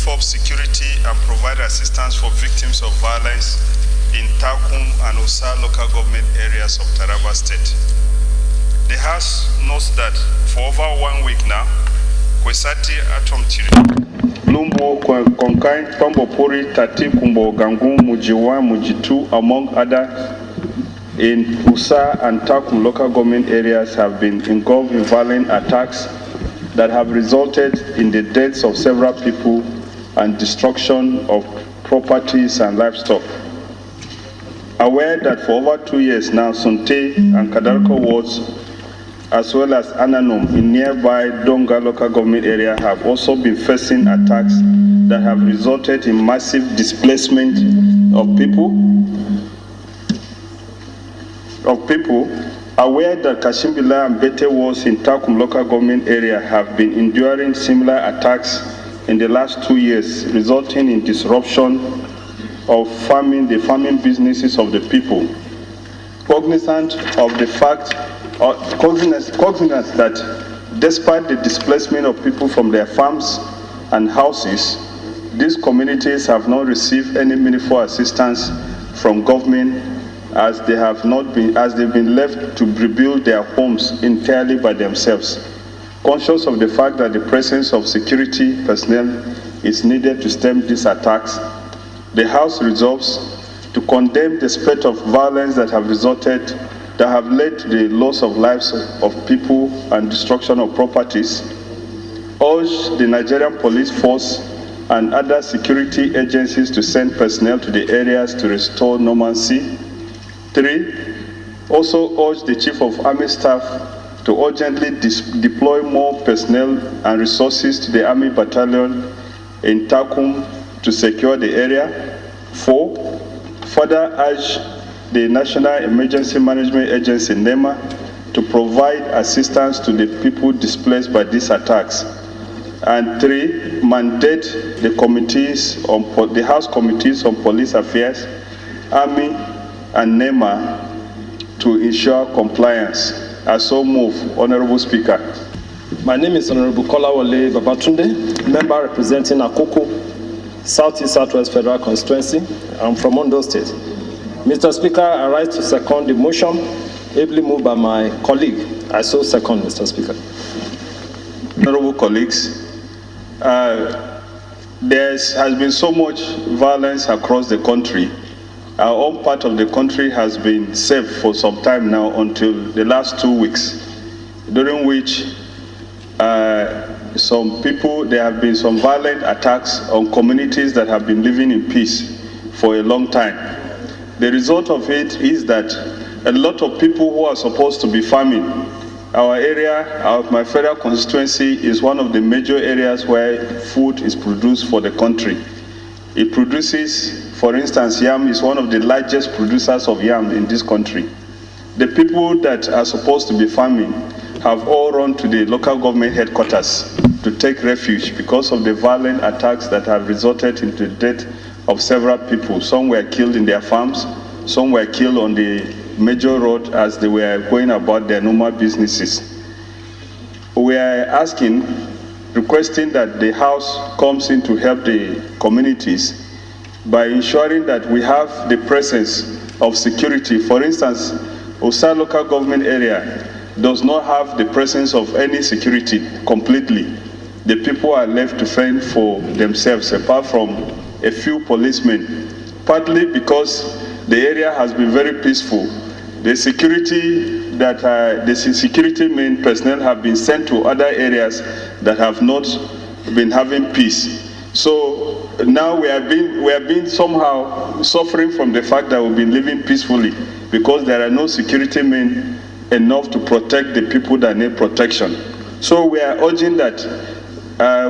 beef up security and provide assistance for victims of violence in Takum and Osa local government areas of Taraba State. The House notes that for over 1 week now, Kwesati Atom Chiri, Lumbo, Konkai, Tombopuri, Tati, Kumbo, Gangu, Mujiwa, Mujitu, among other in Usa and Takum local government areas have been involved in violent attacks that have resulted in the deaths of several people and destruction of properties and livestock. Aware that for over 2 years now, Sunte and Kadarko wards, as well as Ananum in nearby Donga local government area, have also been facing attacks that have resulted in massive displacement of people. Aware that Kashimbila and Bete wards in Takum local government area have been enduring similar attacks in the last 2 years, resulting in disruption of the farming businesses of the people. Cognizant of the fact, cognizant that despite the displacement of people from their farms and houses, these communities have not received any meaningful assistance from government as they've been left to rebuild their homes entirely by themselves. Conscious of the fact that the presence of security personnel is needed to stem these attacks, the House resolves to condemn the spate of violence that have led to the loss of lives of people and destruction of properties, urge the Nigerian police force and other security agencies to send personnel to the areas to restore normalcy. 3, also urge the Chief of Army Staff to urgently deploy more personnel and resources to the Army Battalion in Takum to secure the area. 4, further urge the National Emergency Management Agency, NEMA, to provide assistance to the people displaced by these attacks. And 3, mandate the House Committees on Police Affairs, Army, and NEMA to ensure compliance. I so move, Honorable Speaker. My name is Honorable Kolawole Babatunde, member representing Akoko, Southeast Southwest Federal Constituency. I'm from Ondo State. Mr. Speaker, I rise to second the motion ably moved by my colleague. I so second, Mr. Speaker. Honorable colleagues, there has been so much violence across the country. Our own part of the country has been safe for some time now until the last 2 weeks, during which there have been some violent attacks on communities that have been living in peace for a long time. The result of it is that a lot of people who are supposed to be farming, my federal constituency is one of the major areas where food is produced for the country. It produces, for instance, yam is one of the largest producers of yam in this country. The people that are supposed to be farming have all run to the local government headquarters to take refuge because of the violent attacks that have resulted in the death of several people. Some were killed in their farms, some were killed on the major road as they were going about their normal businesses. We are requesting that the House comes in to help the communities by ensuring that we have the presence of security. For instance, Osa local government area does not have the presence of any security completely. The people are left to fend for themselves apart from a few policemen, partly because the area has been very peaceful. The security men personnel have been sent to other areas that have not been having peace. So now we have been somehow suffering from the fact that we've been living peacefully because there are no security men enough to protect the people that need protection. So we are urging that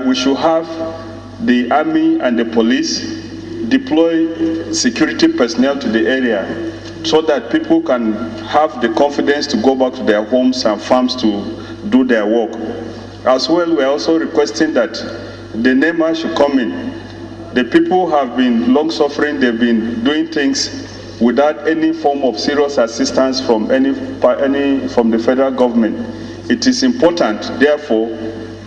we should have the army and the police deploy security personnel to the area so that people can have the confidence to go back to their homes and farms to do their work. As well, we are also requesting that the NEMA should come in. The people have been long suffering, they've been doing things without any form of serious assistance from the federal government. It is important, therefore,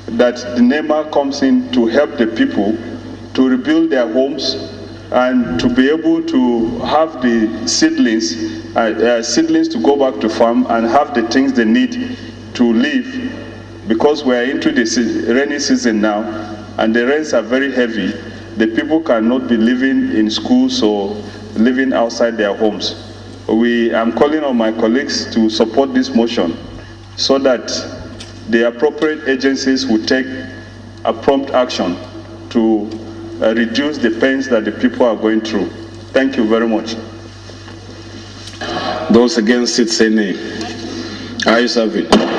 that the NEMA comes in to help the people to rebuild their homes and to be able to have the seedlings to go back to farm and have the things they need to live, because we are into the rainy season now and the rains are very heavy. The people cannot be living in schools or living outside their homes. I'm calling on my colleagues to support this motion so that the appropriate agencies will take a prompt action to reduce the pains that the people are going through. Thank you very much. Those against it say nay. Ayes have it.